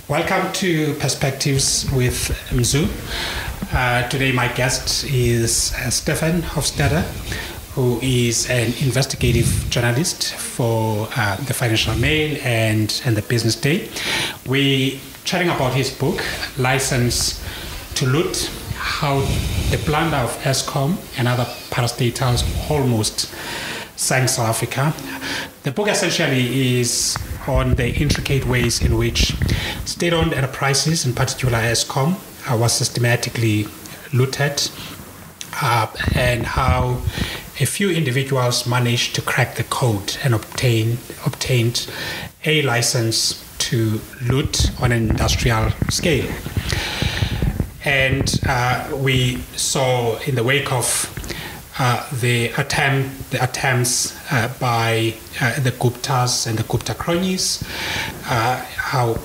Welcome to Perspectives with Mzu. Today my guest is Stephan Hofstatter, who is an investigative journalist for the Financial Mail and the Business Day. We're chatting about his book, License to Loot, how the plunder of Eskom and other parastatals almost sank South Africa. The book essentially is on the intricate ways in which state-owned enterprises, in particular Eskom, was systematically looted, and how a few individuals managed to crack the code and obtained a license to loot on an industrial scale. And we saw in the wake of the attempts by the Guptas and the Gupta cronies, how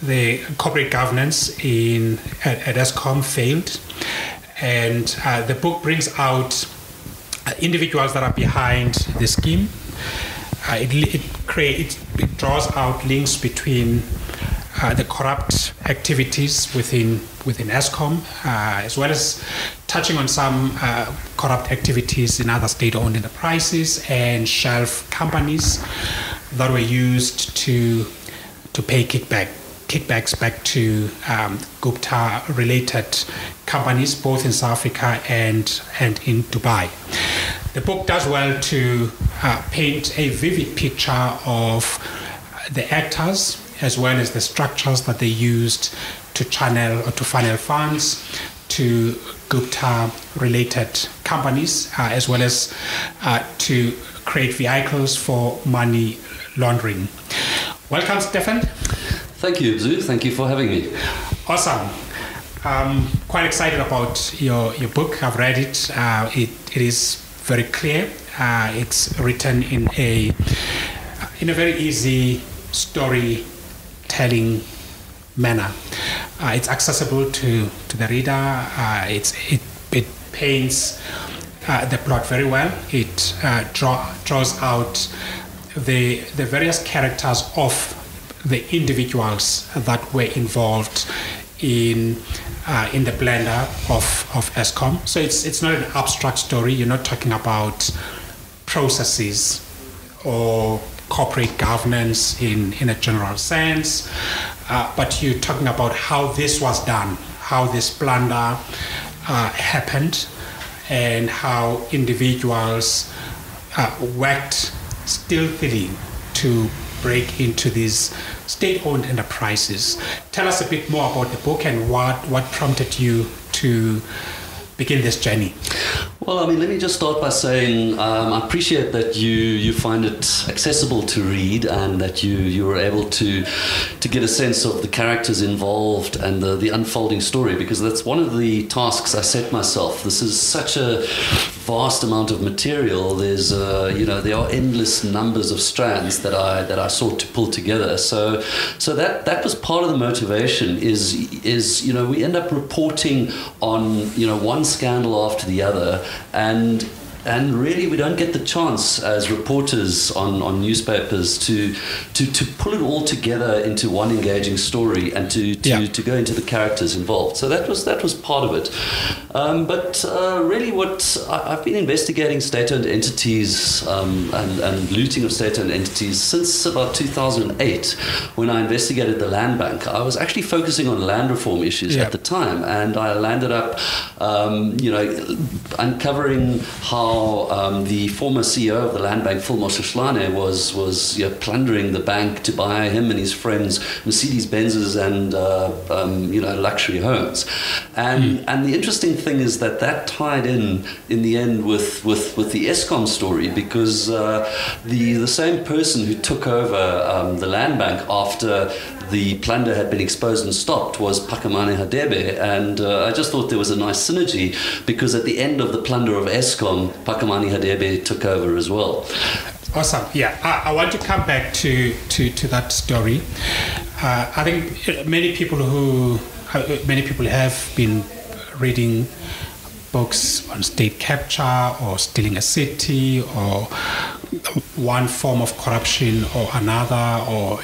the corporate governance at Eskom failed, and the book brings out individuals that are behind the scheme. It draws out links between the corrupt activities within Eskom, as well as touching on some corrupt activities in other state-owned enterprises and shelf companies that were used to pay kickbacks back to Gupta-related companies, both in South Africa and in Dubai. The book does well to paint a vivid picture of the actors as well as the structures that they used to channel or to funnel funds to Gupta-related companies, as well as to create vehicles for money laundering. Welcome, Stephan. Thank you, Mzu. Thank you for having me. Awesome. I'm quite excited about your book. I've read it. It is very clear. It's written in a very easy storytelling manner. It's accessible to the reader. It paints the plot very well. It draws out the various characters of the individuals that were involved in the blender of Eskom. So it's not an abstract story. You're not talking about processes or corporate governance in a general sense, but you're talking about how this was done, how this plunder happened, and how individuals worked stealthily to break into these state-owned enterprises. Tell us a bit more about the book and what prompted you to begin this journey. Well, I mean, let me just start by saying I appreciate that you find it accessible to read and that you were able to get a sense of the characters involved and the unfolding story, because that's one of the tasks I set myself. This is such a vast amount of material. There's there are endless numbers of strands that I sought to pull together. So that was part of the motivation. Is we end up reporting on one scandal after the other. And really, we don't get the chance as reporters on newspapers to pull it all together into one engaging story and to go into the characters involved. So that was part of it. But really, what I've been investigating state-owned entities and looting of state-owned entities since about 2008, when I investigated the land bank. I was actually focusing on land reform issues at the time, and I landed up, uncovering how the former CEO of the land bank, Phil Moshohlane, was plundering the bank to buy him and his friends Mercedes Benzes and luxury homes. And the interesting thing is that tied in the end with the Eskom story, because the same person who took over the land bank after the plunder had been exposed and stopped was Phakamani Hadebe, and I just thought there was a nice synergy, because at the end of the plunder of Eskom, Phakamani Hadebe took over as well. Awesome. Yeah, I want to come back to that story. I think many people have been reading books on state capture or stealing a city or one form of corruption or another, or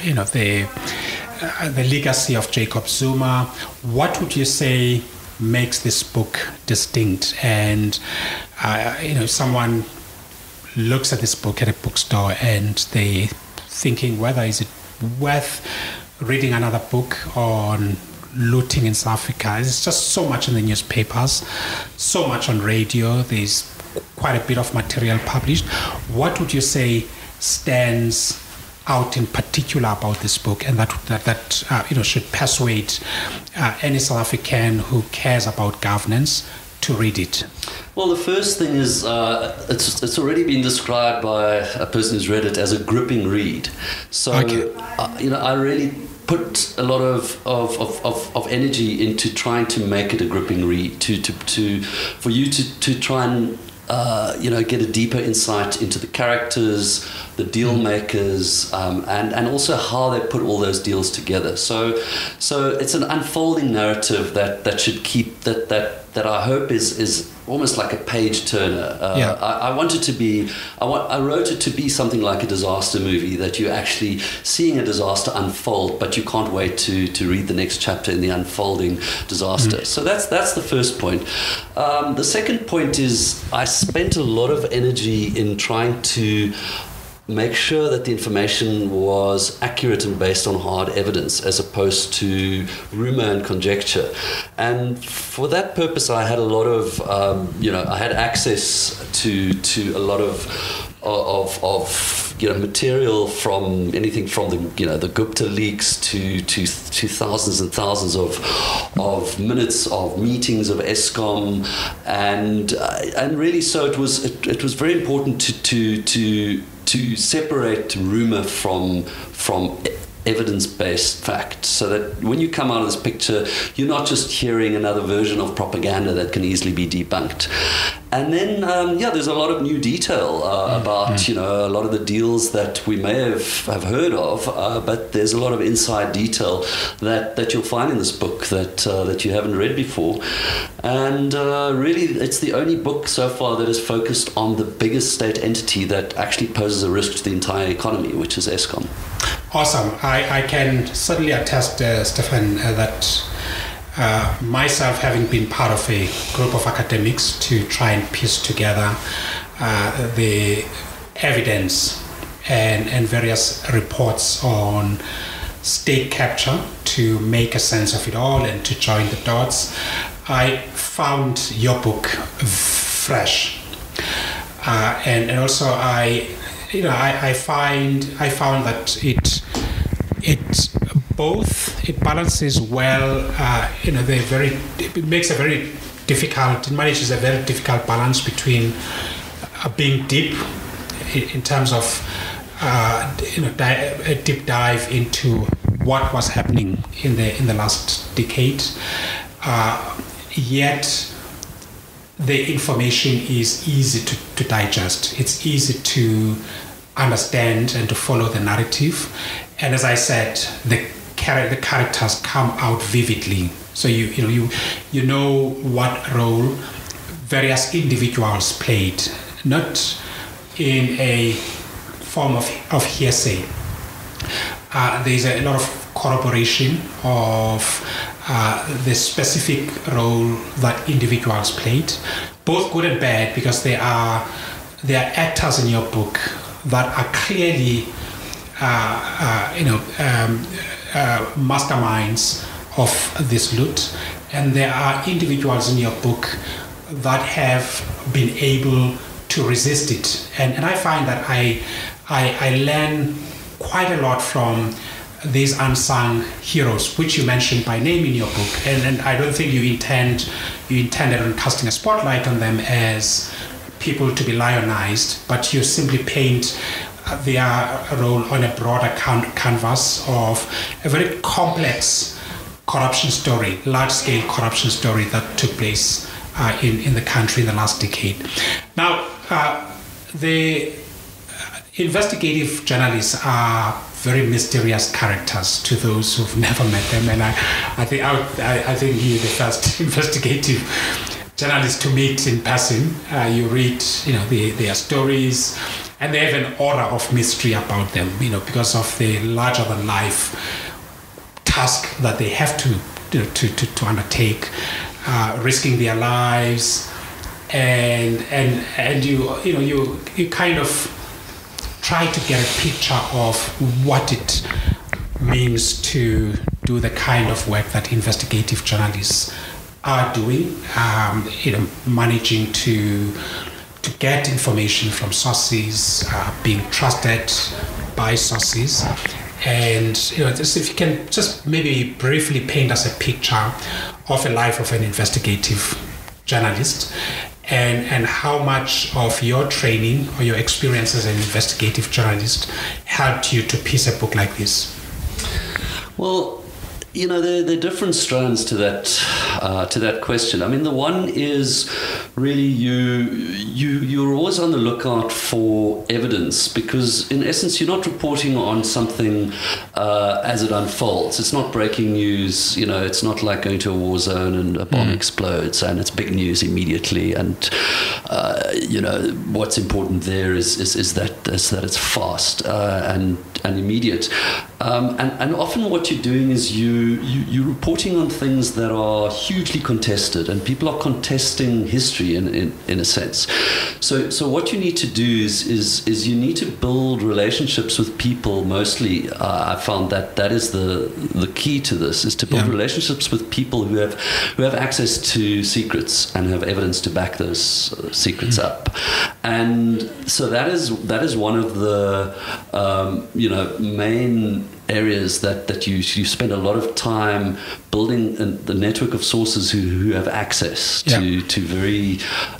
the legacy of Jacob Zuma. What would you say makes this book distinct? And someone looks at this book at a bookstore and they thinking whether is it worth reading another book on looting in South Africa. There's just so much in the newspapers, so much on radio. There's quite a bit of material published. What would you say stands out in particular about this book, and that should persuade any South African who cares about governance to read it? Well, the first thing is it's already been described by a person who's read it as a gripping read. So, okay. I really put a lot of energy into trying to make it a gripping read, for you to try and get a deeper insight into the characters, the deal makers, and also how they put all those deals together. So it's an unfolding narrative that should keep that I hope is almost like a page turner. I wrote it to be something like a disaster movie, that you're actually seeing a disaster unfold, but you can't wait to read the next chapter in the unfolding disaster. So that's the first point. The second point is I spent a lot of energy in trying to make sure that the information was accurate and based on hard evidence as opposed to rumor and conjecture. And for that purpose, I had a lot of, I had access to a lot of material from anything from the Gupta leaks to thousands and thousands of minutes of meetings of ESCOM, and really so it was very important to separate rumor from evidence-based fact, so that when you come out of this picture, you're not just hearing another version of propaganda that can easily be debunked. And then, there's a lot of new detail about, a lot of the deals that we may have heard of, but there's a lot of inside detail that you'll find in this book that you haven't read before. And really, it's the only book so far that is focused on the biggest state entity that actually poses a risk to the entire economy, which is ESCOM. Awesome. I can certainly attest, Stephan, that myself, having been part of a group of academics to try and piece together the evidence and various reports on state capture to make a sense of it all and to join the dots, I found your book fresh, and also I found that it balances well. It makes a very difficult. It manages a very difficult balance between being deep in terms of a deep dive into what was happening in the last decade, yet the information is easy to digest. It's easy to understand and to follow the narrative. And as I said, the characters come out vividly. So you know what role various individuals played, not in a form of hearsay. There's a lot of corroboration of the specific role that individuals played, both good and bad, because there are actors in your book that are clearly masterminds of this loot, and there are individuals in your book that have been able to resist it, and I find that I learn quite a lot from these unsung heroes, which you mentioned by name in your book, and I don't think you intended on casting a spotlight on them as people to be lionized, but you simply paint their role on a broader canvas of a very complex corruption story, large-scale corruption story that took place in the country in the last decade. Now, the investigative journalists are very mysterious characters to those who've never met them, and I think you're the first investigative journalist to meet in person. You read, their stories, and they have an aura of mystery about them, because of the larger-than-life task that they have to undertake, risking their lives, and you kind of try to get a picture of what it means to do the kind of work that investigative journalists are doing, managing to get information from sources, being trusted by sources. And just if you can just maybe briefly paint us a picture of a life of an investigative journalist, and how much of your training or your experience as an investigative journalist helped you to piece a book like this? Well, there are different strands to that question. I mean, the one is really you're always on the lookout for evidence, because in essence you're not reporting on something as it unfolds. It's not breaking news. It's not like going to a war zone and a bomb explodes and it's big news immediately. And what's important there is that it's fast and immediate. And often what you're doing is you're reporting on things that are hugely contested, and people are contesting history in a sense. So what you need to do is you need to build relationships with people. Mostly, I found that is the key to this, is to build relationships with people who have access to secrets and have evidence to back those secrets up. And so that is one of the main areas that you spend a lot of time building the network of sources who have access to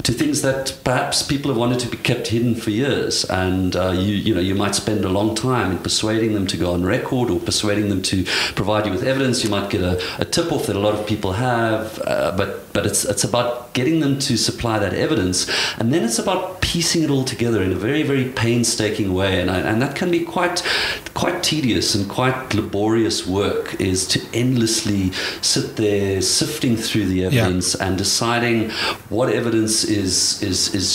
things that perhaps people have wanted to be kept hidden for years, and you might spend a long time in persuading them to go on record or persuading them to provide you with evidence. You might get a tip-off that a lot of people have, but it's about getting them to supply that evidence, and then it's about piecing it all together in a very, very painstaking way, and that can be quite tedious and quite laborious work, is to endlessly sit there sifting through the evidence and deciding what evidence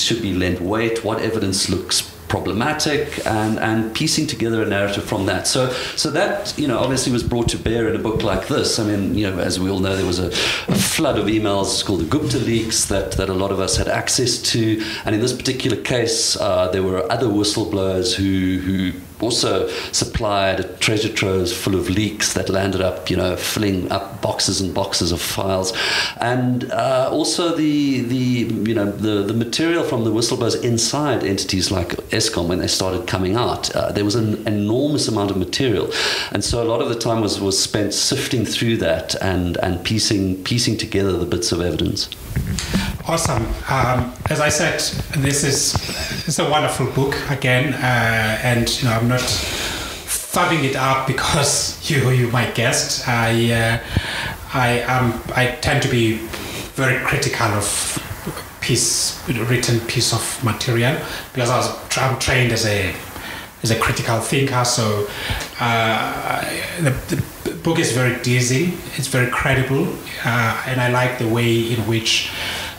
should be lent weight, what evidence looks problematic, and piecing together a narrative from that. So that obviously was brought to bear in a book like this. I mean, as we all know, there was a flood of emails called the Gupta leaks that a lot of us had access to, and in this particular case, there were other whistleblowers who also supplied a treasure trove full of leaks that landed up, filling up boxes and boxes of files, and also the material from the whistleblowers inside entities like ESCOM, when they started coming out, there was an enormous amount of material, and so a lot of the time was spent sifting through that and piecing together the bits of evidence. Awesome. As I said, it's a wonderful book again, and I'm not thumbing it up because you my guest. I tend to be very critical of written piece of material, because I'm trained as a critical thinker. So the book is very dizzying. It's very credible, and I like the way in which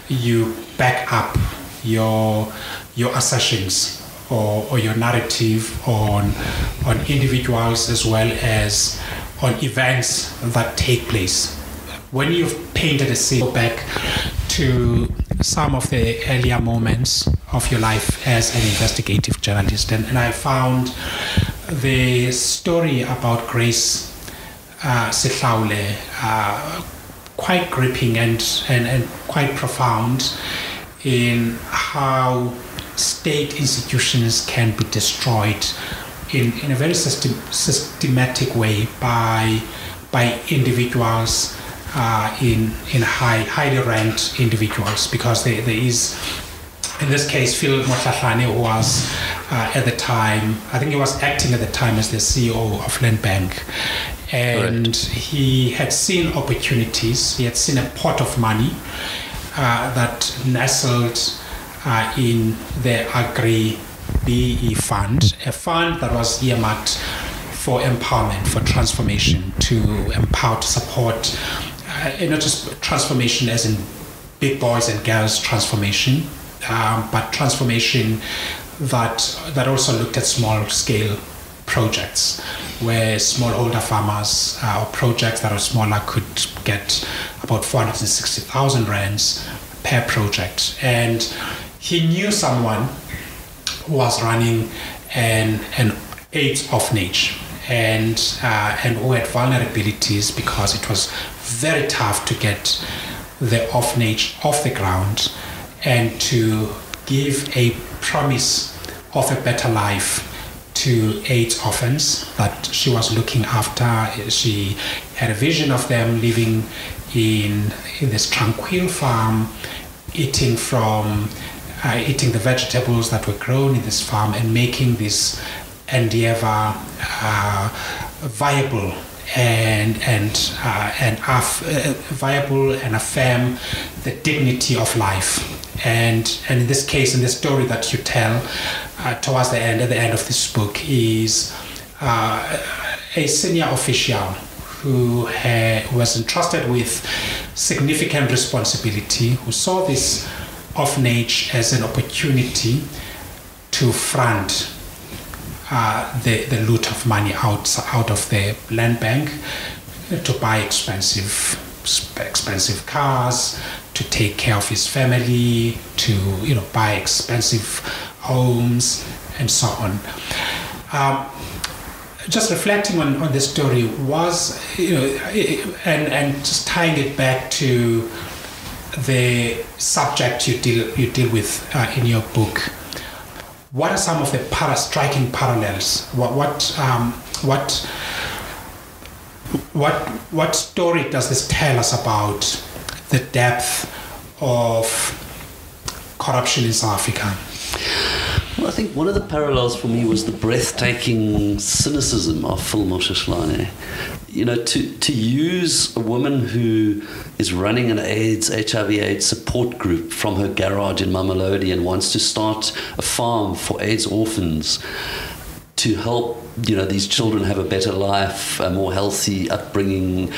you back up your assertions or your narrative on individuals as well as on events that take place. When you've painted a scene back to some of the earlier moments of your life as an investigative journalist, and I found the story about Grace Sehlaule quite gripping and quite profound in how state institutions can be destroyed in a very systematic way by individuals, in highly ranked individuals, because there is, in this case, Phil Motlahlane, who was at the time, I think he was acting at the time as the CEO of Land Bank. And Correct. He had seen opportunities. He had seen a pot of money that nestled in the Agri-BE fund, a fund that was earmarked for empowerment, for transformation, to empower, to support, not just transformation as in big boys and girls transformation, but transformation that also looked at small scale projects where smallholder farmers or projects that are smaller could get about 460,000 rands per project. And he knew someone who was running an AIDS orphanage and who had vulnerabilities because it was very tough to get the orphanage off the ground and to give a promise of a better life to AIDS orphans that she was looking after. She had a vision of them living in this tranquil farm, eating the vegetables that were grown in this farm and making this endeavor viable and viable and affirm the dignity of life. And in this case, in the story that you tell towards the end, at the end of this book, is a senior official who was entrusted with significant responsibility, who saw this orphanage as an opportunity to front the loot of money out of the land bank, to buy expensive cars, to take care of his family, to buy expensive homes, and so on. Just reflecting on this story was, and just tying it back to the subject you deal with in your book. What are some of the striking parallels? What story does this tell us about the depth of corruption in South Africa? Well, I think one of the parallels for me was the breathtaking cynicism of Phil Moshoeshoane. To use a woman who is running an HIV/AIDS support group from her garage in Mamelodi and wants to start a farm for AIDS orphans to help these children have a better life, a more healthy upbringing,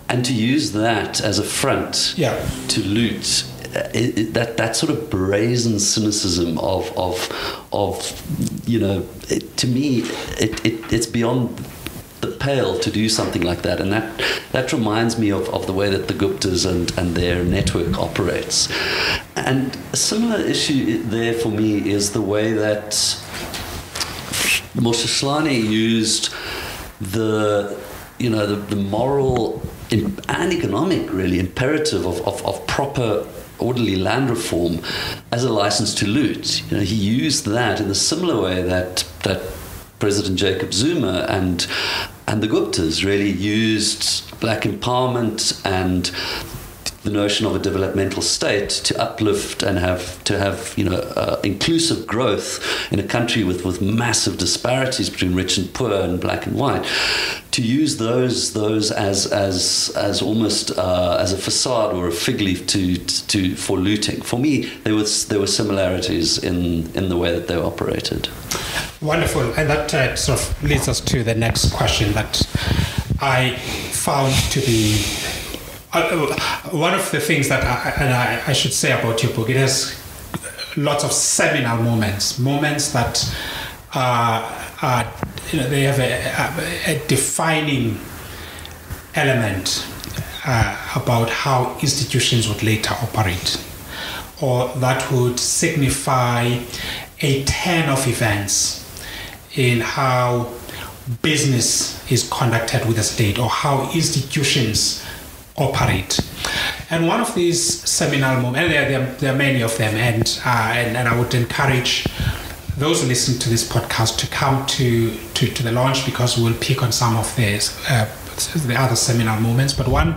and to use that as a front to loot. That sort of brazen cynicism to me, it's beyond the pale to do something like that, and that reminds me of the way that the Guptas and their network operates. And a similar issue there for me is the way that Moshoeshoane used the moral and economic really imperative of proper orderly land reform as a license to loot. He used that in a similar way that President Jacob Zuma and the Guptas really used black empowerment and the notion of a developmental state to uplift and have inclusive growth in a country with massive disparities between rich and poor and black and white. To use those as almost as a facade or a fig leaf for looting. For me, there were similarities in the way that they operated. Wonderful, and that sort of leads us to the next question that I found to be one of the things that I should say about your book. It has lots of seminal moments that they have a defining element about how institutions would later operate, or that would signify a turn of events in how business is conducted with the state, or how institutions operate. And one of these seminal moments, and there are many of them, and I would encourage those who listen to this podcast to come to the launch, because we'll pick on some of the other seminal moments. But one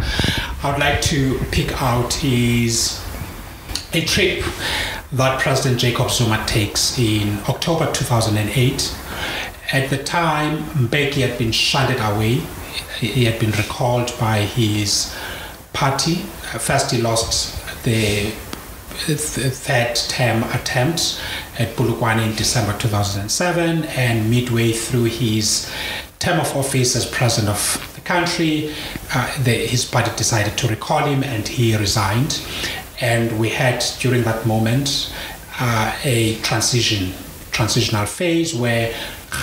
I would like to pick out is a trip that President Jacob Zuma takes in October 2008. At the time, Mbeki had been shunted away. He had been recalled by his party. First, he lost the third term attempt at Polokwane in December 2007, and midway through his term of office as president of the country, his party decided to recall him, and he resigned. And we had, during that moment, a transitional phase where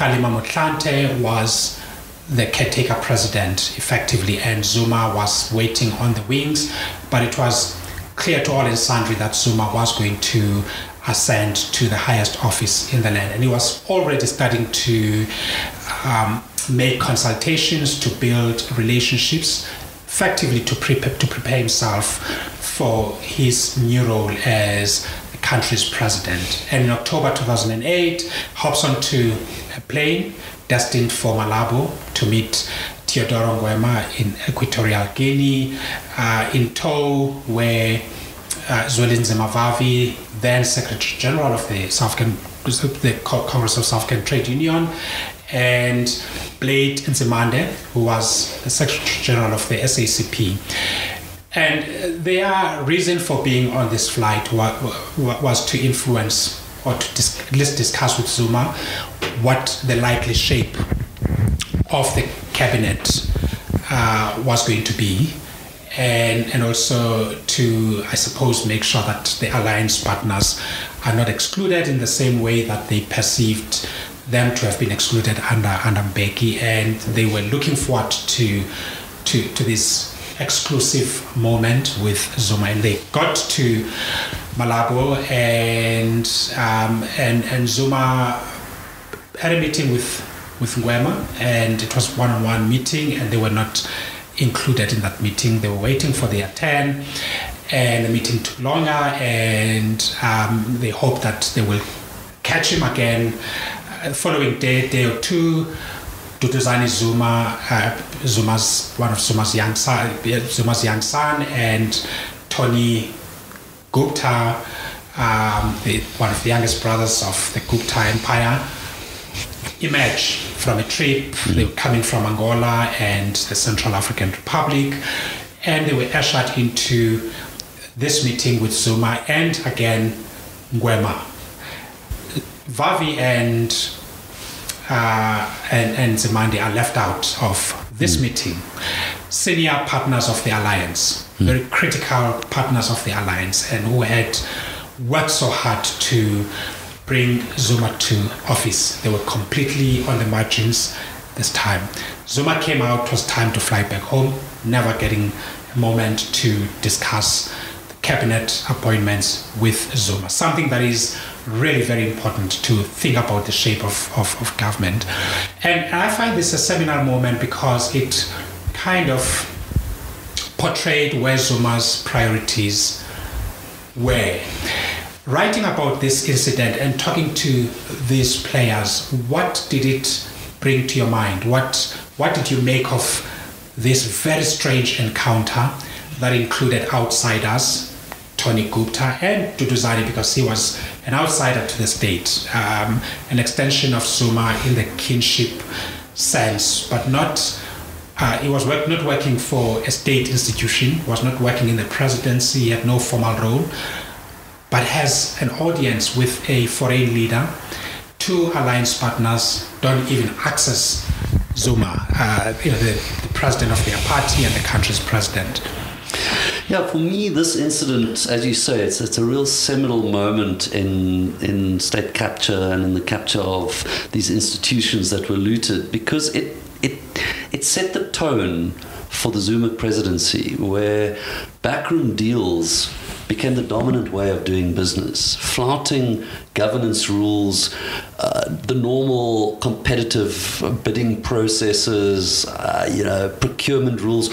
Kgalema Motlanthe was the caretaker president, effectively, and Zuma was waiting on the wings, but it was clear to all and sundry that Zuma was going to ascend to the highest office in the land, and he was already starting to make consultations, to build relationships, effectively to prepare himself for his new role as the country's president. And in October 2008, hops onto a plane destined for Malabo to meet Teodoro Ngwema in Equatorial Guinea. In tow were Zwelinzima Mavavi, then Secretary General of the Congress of South African Trade Union, and Blade Nzimande, who was the Secretary General of the SACP. And their reason for being on this flight was to influence, or to at least discuss with Zuma what the likely shape of the cabinet was going to be, and also to, I suppose, make sure that the alliance partners are not excluded in the same way that they perceived them to have been excluded under Mbeki, and they were looking forward to this exclusive moment with Zuma. And they got to Malabo, and Zuma had a meeting with Ngwema, and it was one-on-one meeting, and they were not included in that meeting. They were waiting for their turn, and the meeting took longer, and they hoped that they will catch him again the following day or two. Duduzane Zuma, one of Zuma's young son, and Tony Gupta, one of the youngest brothers of the Gupta Empire, emerged from a trip. They were coming from Angola and the Central African Republic, and they were ushered into this meeting with Zuma and again Ngwema. Vavi and Nzimande are left out of this meeting. Senior partners of the alliance, very critical partners of the alliance, and who had worked so hard to bring Zuma to office. They were completely on the margins this time. Zuma came out, it was time to fly back home, never getting a moment to discuss the cabinet appointments with Zuma. Something that is really very important to think about the shape of government. And I find this a seminal moment because it kind of portrayed where Zuma's priorities were. Writing about this incident and talking to these players, what did it bring to your mind? What did you make of this very strange encounter that included outsiders, Tony Gupta and Duduzane, because he was an outsider to the state, an extension of Zuma in the kinship sense, but not, he was not working for a state institution, was not working in the presidency, he had no formal role, but has an audience with a foreign leader. Two alliance partners don't even access Zuma, the president of their party and the country's president. Yeah, for me, this incident, as you say, it's a real seminal moment in state capture and in the capture of these institutions that were looted, because it set the tone for the Zuma presidency, where backroom deals became the dominant way of doing business, flouting governance rules, the normal competitive bidding processes, procurement rules.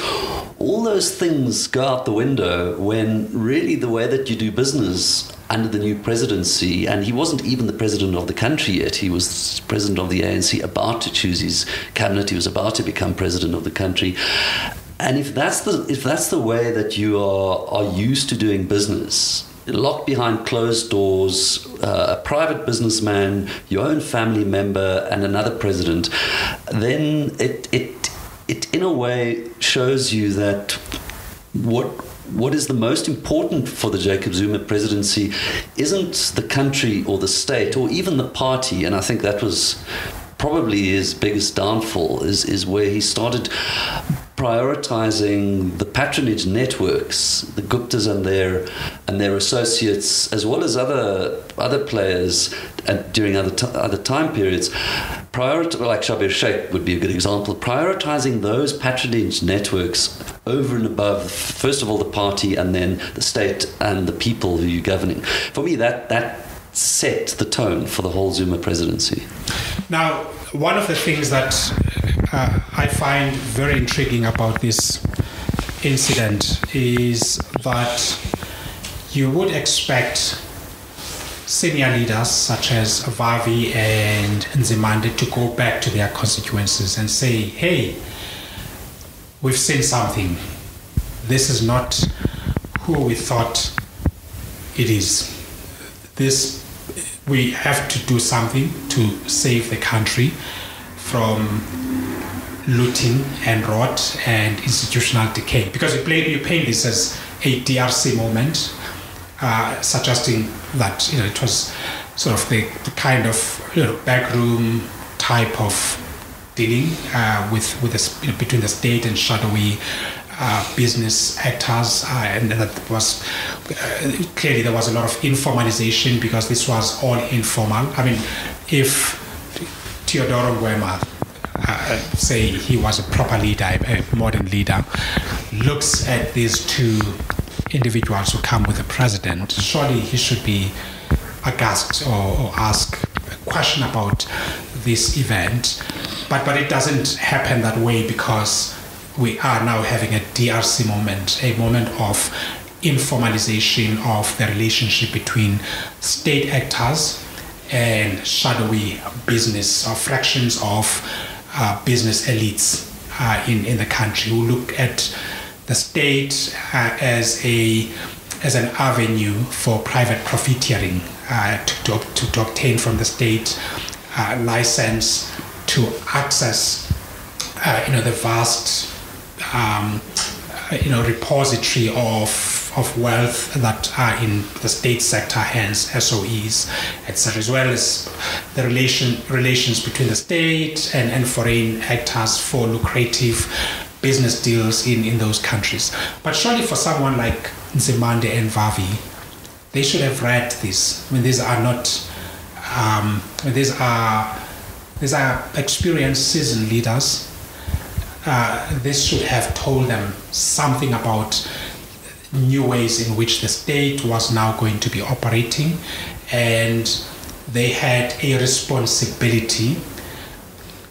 All those things go out the window when really the way that you do business under the new presidency, and he wasn't even the president of the country yet, he was president of the ANC, about to choose his cabinet, he was about to become president of the country. And if that's the way that you are used to doing business, locked behind closed doors, a private businessman, your own family member, and another president, then it in a way shows you that what is the most important for the Jacob Zuma presidency isn't the country or the state or even the party. And I think that was probably his biggest downfall, is where he started prioritizing the patronage networks, the Guptas and their associates, as well as other players during other time periods, like Shabir Sheikh would be a good example, prioritizing those patronage networks over and above, first of all, the party and then the state and the people who you're governing. For me, that set the tone for the whole Zuma presidency. Now, one of the things that I find very intriguing about this incident is that you would expect senior leaders such as Vavi and Nzimande to go back to their constituencies and say, hey, we've seen something. This is not who we thought it is. We have to do something to save the country from looting and rot and institutional decay. Because you paint this as a DRC moment, suggesting that it was sort of the kind of backroom type of dealing with between the state and shadowy business actors, and that was clearly there was a lot of informalization because this was all informal. I mean, if Theodoro Ngwema, say he was a proper leader, a modern leader, looks at these two individuals who come with the president, surely he should be aghast or ask a question about this event. But it doesn't happen that way because we are now having a DRC moment, a moment of informalization of the relationship between state actors and shadowy business or fractions of business elites in the country who look at the state as an avenue for private profiteering to obtain from the state license to access the vast repository of wealth that are in the state sector, hence SOEs, etc., as well as the relations between the state and foreign actors for lucrative business deals in those countries. But surely for someone like Nzimande and Vavi, they should have read this. I mean, these are not these are experienced, seasoned leaders. This should have told them something about new ways in which the state was now going to be operating, and they had a responsibility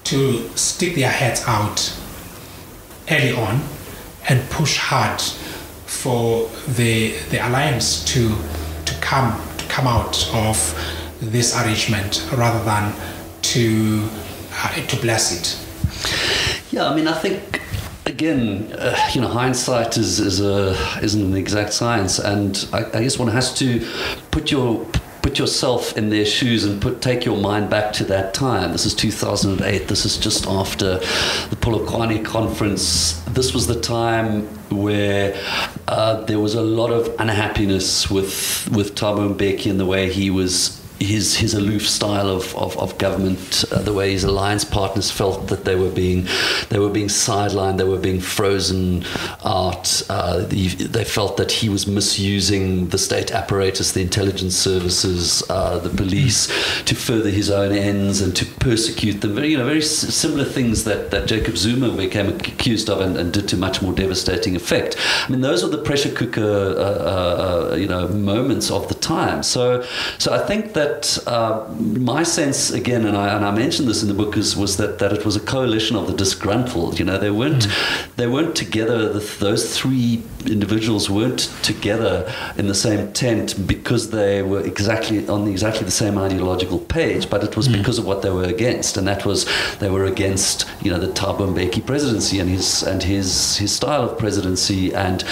to stick their heads out early on and push hard for the alliance to come out of this arrangement rather than to bless it. Yeah, I mean, I think again, hindsight isn't an exact science, and I guess one has to put yourself in their shoes and take your mind back to that time. This is 2008. This is just after the Polokwane conference. This was the time where there was a lot of unhappiness with Thabo Mbeki and the way he was. His aloof style of government, the way his alliance partners felt that they were being sidelined, they were being frozen out. They felt that he was misusing the state apparatus, the intelligence services, the police, to further his own ends and to persecute them. Very similar things that Jacob Zuma became accused of and did to much more devastating effect. I mean, those were the pressure cooker, moments of the time. So I think that. My sense, again, and I mentioned this in the book, was that it was a coalition of the disgruntled. They weren't together. Those three individuals weren't together in the same tent because they were on exactly the same ideological page, but it was because of what they were against, and that was they were against the Thabo Mbeki presidency and his style of presidency and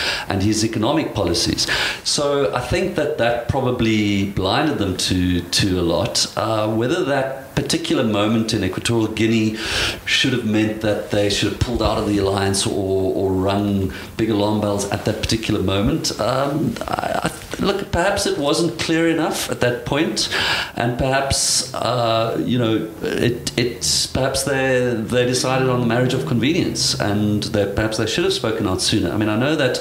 his economic policies. So I think that probably blinded them to a lot. Whether that particular moment in Equatorial Guinea should have meant that they should have pulled out of the alliance or rung big alarm bells at that particular moment. Look, perhaps it wasn't clear enough at that point, and perhaps perhaps they decided on the marriage of convenience, and perhaps they should have spoken out sooner. I mean, I know that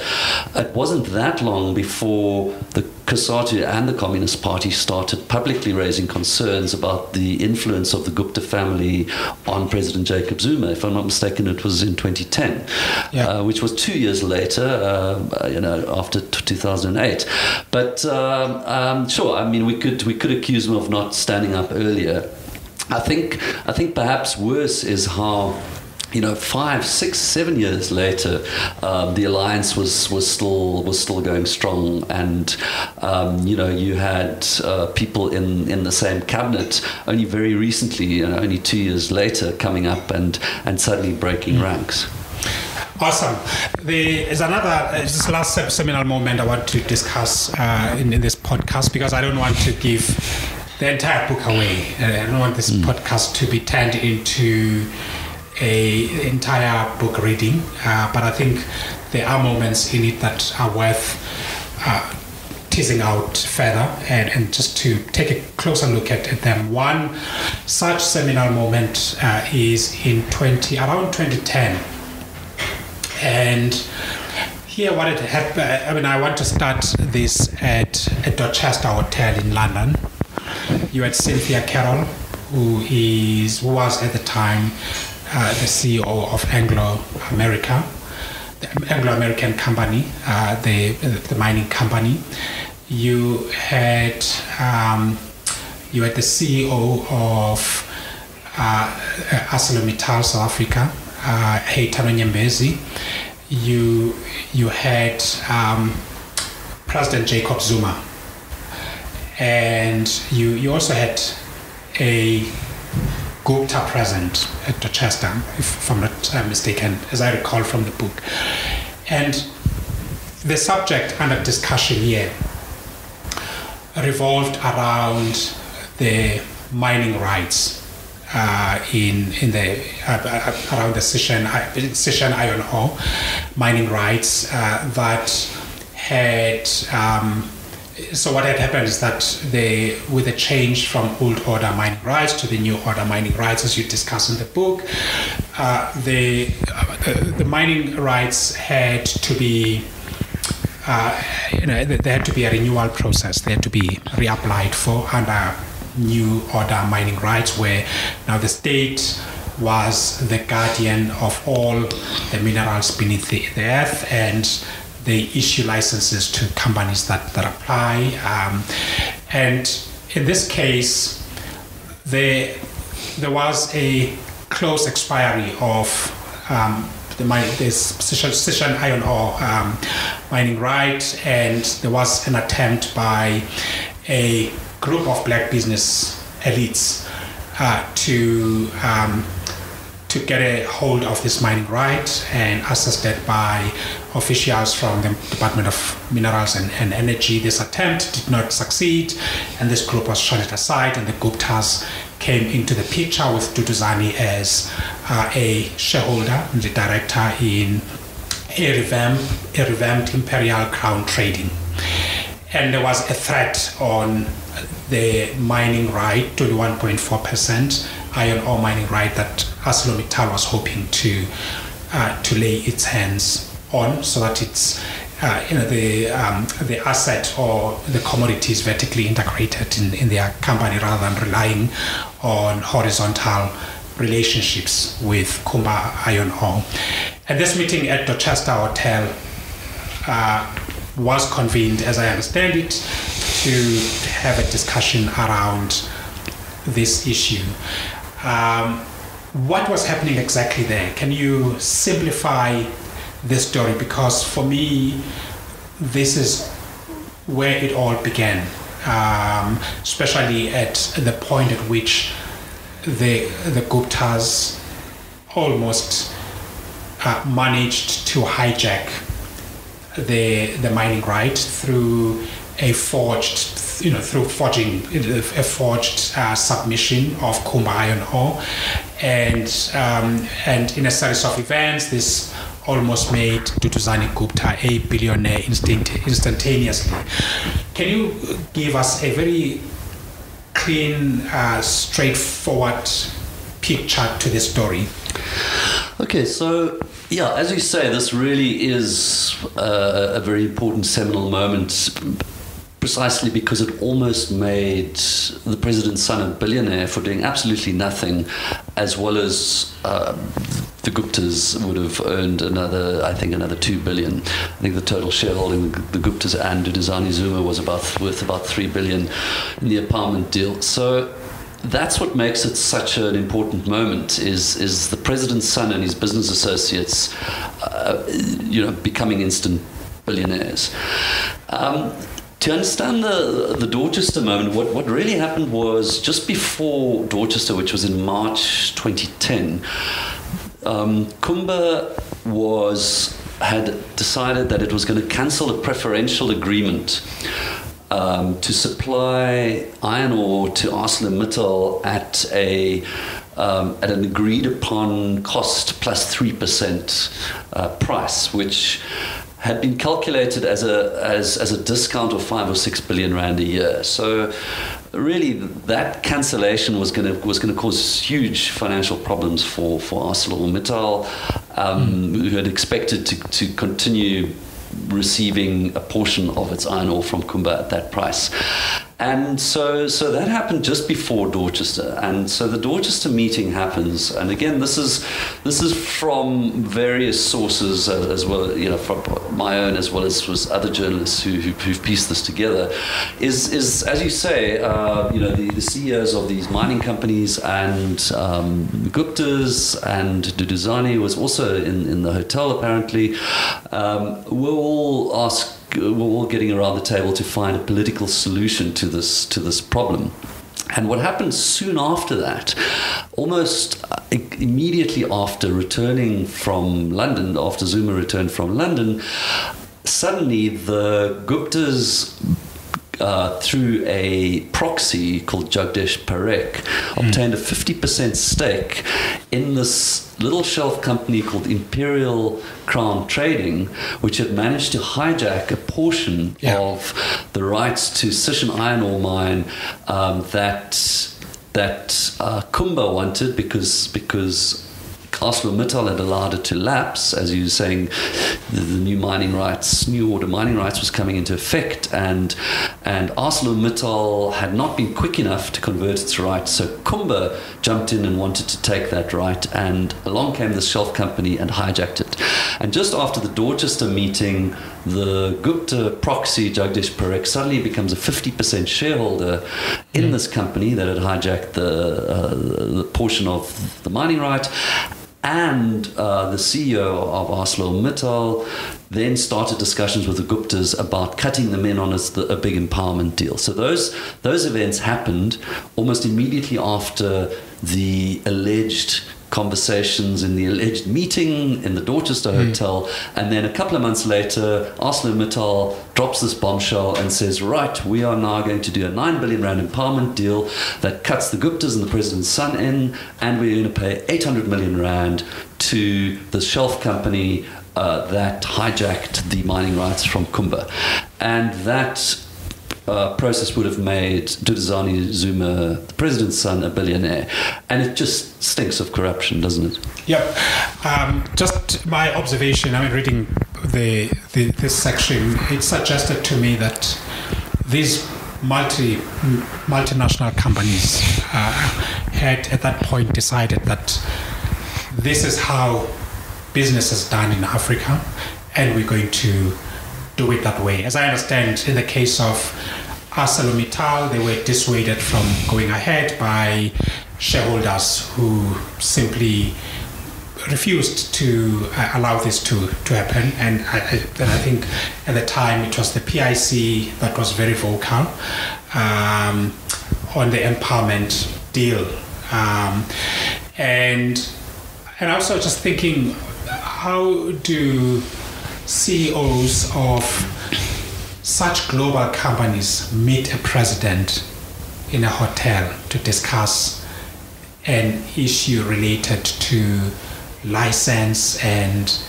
it wasn't that long before the COSATU and the Communist Party started publicly raising concerns about the influence of the Gupta family on President Jacob Zuma. If I'm not mistaken, it was in 2010, which was 2 years later, after 2008. But sure, I mean, we could accuse them of not standing up earlier. I think perhaps worse is how, 5, 6, 7 years later, the alliance was still going strong, and you had people in the same cabinet only very recently, only 2 years later, coming up and suddenly breaking ranks. Awesome. There's this last seminal moment I want to discuss in this podcast, because I don't want to give the entire book away. I don't want this podcast to be turned into a entire book reading, but I think there are moments in it that are worth teasing out further and just to take a closer look at them. One such seminal moment is in around 2010, and here what had happened. I mean, I want to start this at Dorchester Hotel in London. You had Cynthia Carroll, who was at the time the CEO of the Anglo-American company, the mining company. You had the CEO of ArcelorMittal South Africa, Heitano Nyembezi. You had President Jacob Zuma, and you also had a Gupta present at Dorchester, if I'm not mistaken, as I recall from the book. And the subject under discussion here revolved around the mining rights around the Sishen iron ore mining rights that had. So what had happened is that with the change from old order mining rights to the new order mining rights, as you discuss in the book, the mining rights had to be, there had to be a renewal process. They had to be reapplied for under new order mining rights, where now the state was the guardian of all the minerals beneath the earth, and they issue licenses to companies that apply. And in this case, there was a close expiry of this Sishen iron ore mining right, and there was an attempt by a group of black business elites to get a hold of this mining right, and assisted by officials from the Department of Minerals and Energy. This attempt did not succeed, and this group was shut aside, and the Guptas came into the picture with Duduzane as a shareholder and the director in a revamped Imperial Crown Trading. And there was a threat on the mining right, 21.4% iron ore mining right, that ArcelorMittal was hoping to lay its hands on, so that it's the asset or the commodity is vertically integrated in their company, rather than relying on horizontal relationships with Kumba Iron Ore. And this meeting at Dorchester Hotel was convened, as I understand it, to have a discussion around this issue. What was happening exactly there? Can you simplify this story? Because for me, this is where it all began, especially at the point at which the Guptas almost managed to hijack the mining right through a forged submission of Kumba Iron Ore, and in a series of events, this almost made Duduzane Gupta a billionaire instantaneously. Can you give us a very clean, straightforward picture to the story? Okay, so yeah, as you say, this really is a very important seminal moment, precisely because it almost made the president's son a billionaire for doing absolutely nothing, as well as the Guptas would have earned another 2 billion. I think the total shareholding the Guptas and Duduzane Zuma was worth about 3 billion in the empowerment deal. So that's what makes it such an important moment, is the president's son and his business associates becoming instant billionaires. To understand the Dorchester moment, what really happened was just before Dorchester, which was in March 2010, Kumba had decided that it was going to cancel a preferential agreement to supply iron ore to ArcelorMittal at an agreed upon cost plus 3% price, which had been calculated as a discount of 5 or 6 billion rand a year. So really, that cancellation was going to cause huge financial problems for ArcelorMittal, who had expected to continue receiving a portion of its iron ore from Kumba at that price. And so that happened just before Dorchester. And so the Dorchester meeting happens. And again, this is from various sources as well, from my own as well as other journalists who've pieced this together. Is as you say, the CEOs of these mining companies and Guptas and Duduzane was also in the hotel apparently, we're all getting around the table to find a political solution to this problem. And what happened soon after that, almost immediately after returning from London, after Zuma returned from London, suddenly the Guptas, through a proxy called Jagdish Parekh, obtained a 50% stake in this little shelf company called Imperial Crown Trading, which had managed to hijack a portion of the rights to Sishen iron ore mine that Kumba wanted because ArcelorMittal had allowed it to lapse, as you were saying. The new order mining rights was coming into effect, and ArcelorMittal had not been quick enough to convert its rights. So Kumba jumped in and wanted to take that right, and along came this shelf company and hijacked it. And just after the Dorchester meeting, the Gupta proxy Jagdish Parekh suddenly becomes a 50% shareholder in this company that had hijacked the portion of the mining right. And the CEO of ArcelorMittal then started discussions with the Guptas about cutting them in on a big empowerment deal. So those events happened almost immediately after the alleged conversations in the alleged meeting in the Dorchester Hotel. And then a couple of months later, ArcelorMittal drops this bombshell and says, right, we are now going to do a 9 billion rand empowerment deal that cuts the Guptas and the president's son in, and we're going to pay 800 million rand to the shelf company that hijacked the mining rights from Kumba. And that process would have made Duduzane Zuma, the president's son, a billionaire. And it just stinks of corruption, doesn't it? Yep. Just my observation, reading this section, it suggested to me that these multinational companies had at that point decided that this is how business is done in Africa, and we're going to do it that way. As I understand, in the case of ArcelorMittal, they were dissuaded from going ahead by shareholders who simply refused to allow this to happen. And I think at the time it was the PIC that was very vocal on the empowerment deal. And also just thinking, how do CEOs of such global companies meet a president in a hotel to discuss an issue related to license and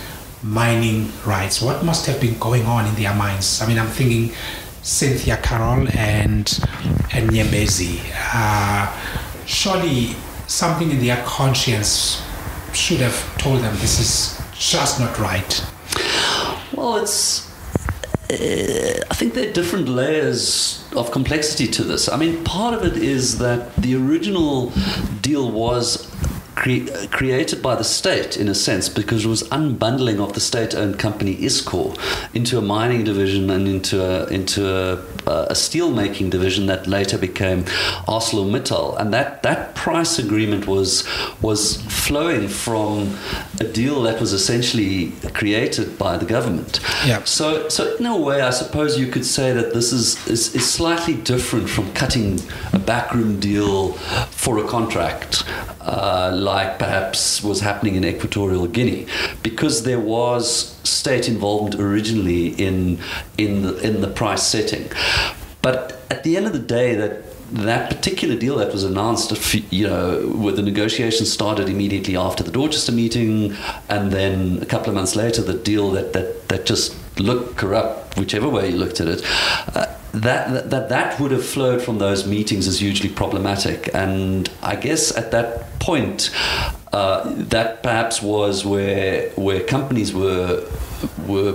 mining rights. What must have been going on in their minds? I mean, I'm thinking Cynthia Carroll and Nyembezi. Surely something in their conscience should have told them this is just not right. Well, I think there are different layers of complexity to this. I mean, part of it is that the original deal was created by the state, in a sense, because it was unbundling of the state-owned company ISCOR into a mining division and into a steel-making division that later became ArcelorMittal. And that price agreement was flowing from a deal that was essentially created by the government. Yeah. So in a way, I suppose you could say that this is slightly different from cutting a backroom deal for a contract, like perhaps was happening in Equatorial Guinea, because there was state involvement originally in the price setting. But at the end of the day, that particular deal that was announced, where the negotiations started immediately after the Dorchester meeting, and then a couple of months later, the deal that just looked corrupt, whichever way you looked at it, that would have flowed from those meetings is hugely problematic. And I guess at that point, that perhaps was where companies were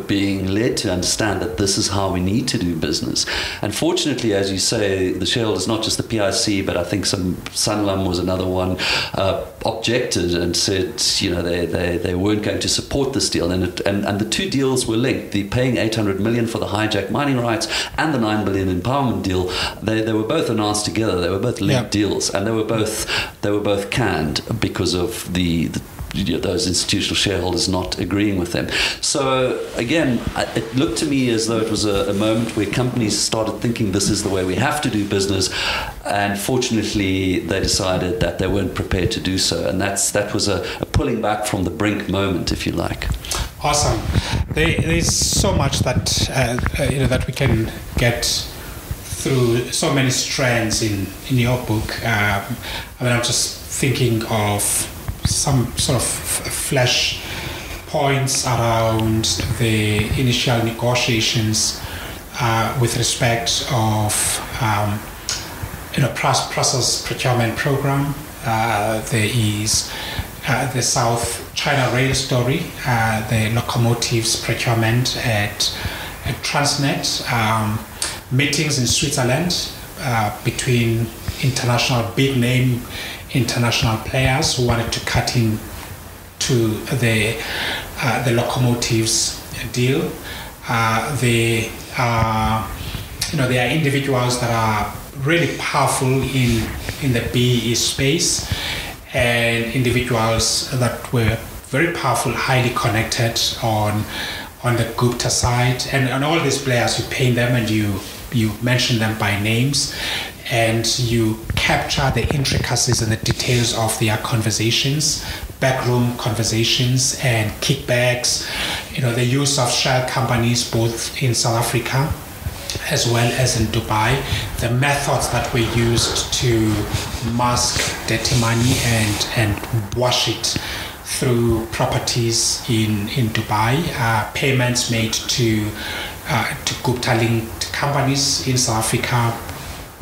being led to understand that this is how we need to do business. And fortunately, as you say, the shareholders, not just the PIC, but I think Sanlam was another one, objected and said, they weren't going to support this deal. And the two deals were linked. The paying 800 million for the hijack mining rights and the 9 billion empowerment deal, they were both announced together. They were both linked deals, and they were both canned because of those institutional shareholders not agreeing with them. So again, it looked to me as though it was a moment where companies started thinking this is the way we have to do business, and fortunately they decided that they weren't prepared to do so, and that was a pulling back from the brink moment, if you like. Awesome. There's so much that that we can get through, so many strands in your book. I'm just thinking of some sort of flash points around the initial negotiations with respect of process procurement program. There is the South China Rail story, the locomotives procurement at Transnet, meetings in Switzerland between big name international players who wanted to cut in to the locomotives deal. There are individuals that are really powerful in the BEE space, and individuals that were very powerful, highly connected on the Gupta side. And all these players, you paint them and you mention them by names, and you capture the intricacies and the details of their conversations, backroom conversations and kickbacks, the use of shell companies both in South Africa as well as in Dubai, the methods that were used to mask dirty money and wash it through properties in Dubai, payments made to Gupta-linked companies in South Africa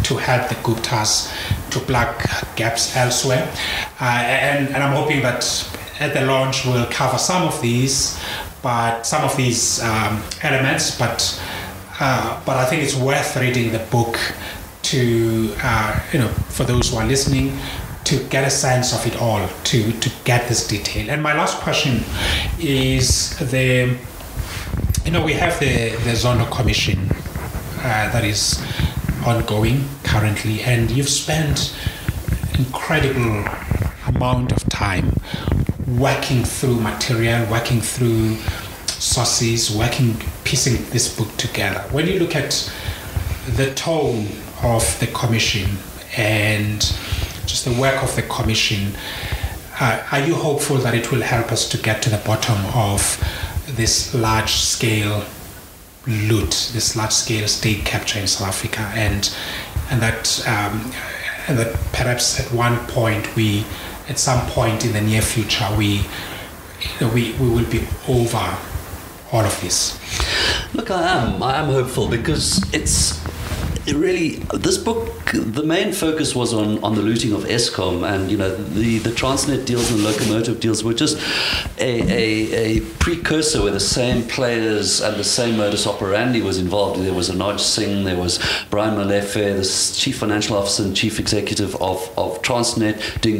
to help the Guptas to plug gaps elsewhere. And I'm hoping that at the launch we'll cover some of these elements, but I think it's worth reading the book to, for those who are listening, to get a sense of it all, to get this detail. And my last question is we have the Zondo Commission that is ongoing currently, and you've spent incredible amount of time working through material, working through sources, piecing this book together. When you look at the tone of the commission and just the work of the commission, are you hopeful that it will help us to get to the bottom of this large-scale loot, this large-scale state capture in South Africa, and that perhaps at some point in the near future, we will be over all of this? Look, I am hopeful because this book, the main focus was on the looting of Eskom, and the Transnet deals and the locomotive deals were just a precursor where the same players and the same modus operandi was involved. There was Anoj Singh, there was Brian Molefe, the chief financial officer and chief executive of Transnet, doing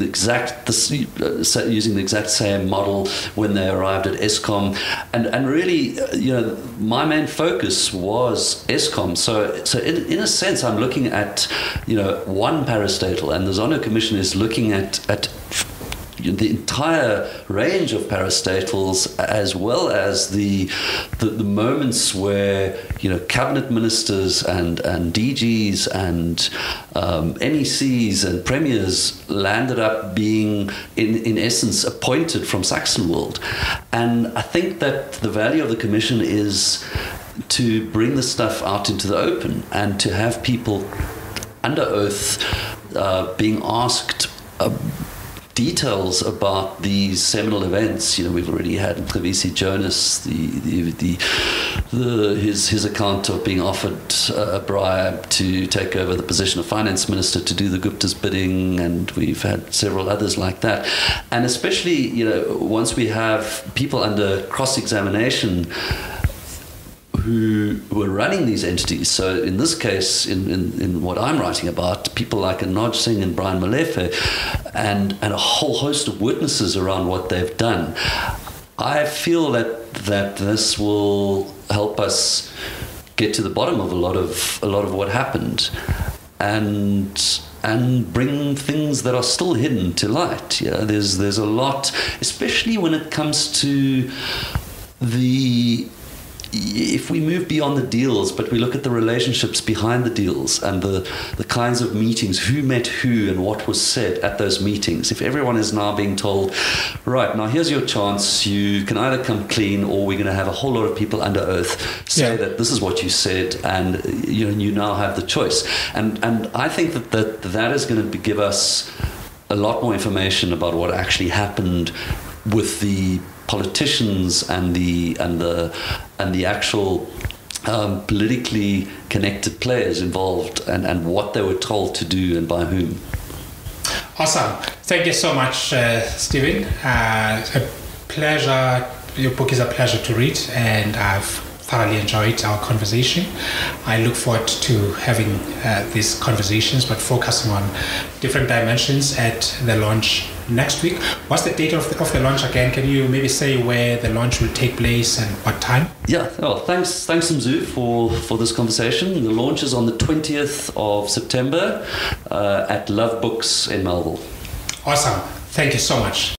using the exact same model when they arrived at Eskom, and really, my main focus was Eskom. So in a sense, I'm looking at one parastatal, and the Zondo Commission is looking at the entire range of parastatals, as well as the moments where cabinet ministers and DGs and NECs and premiers landed up being in essence appointed from Saxonwold. And I think that the value of the commission is to bring the stuff out into the open and to have people under oath being asked details about these seminal events. We've already had Khavisi Jonas, his account of being offered a bribe to take over the position of finance minister to do the Gupta's bidding, and we've had several others like that. And especially, once we have people under cross-examination who were running these entities. So in this case, in what I'm writing about, people like Anoj Singh and Brian Molefe and a whole host of witnesses around what they've done, I feel that this will help us get to the bottom of a lot of what happened and bring things that are still hidden to light. There's a lot, especially when it comes to if we move beyond the deals, but we look at the relationships behind the deals and the kinds of meetings, who met who and what was said at those meetings. If everyone is now being told, right, now here's your chance, you can either come clean or we're going to have a whole lot of people under oath say that this is what you said, and you now have the choice. And I think that is going to give us a lot more information about what actually happened with the politicians and the actual politically connected players involved, and what they were told to do and by whom. Awesome. Thank you so much, Stephen. A pleasure. Your book is a pleasure to read, and I've thoroughly enjoyed our conversation. I look forward to having these conversations, but focusing on different dimensions at the launch next week. What's the date of the launch again? Can you maybe say where the launch will take place and what time? Yeah, thanks Mzu for this conversation. The launch is on the 20th of September at Love Books in Melville. Awesome. Thank you so much.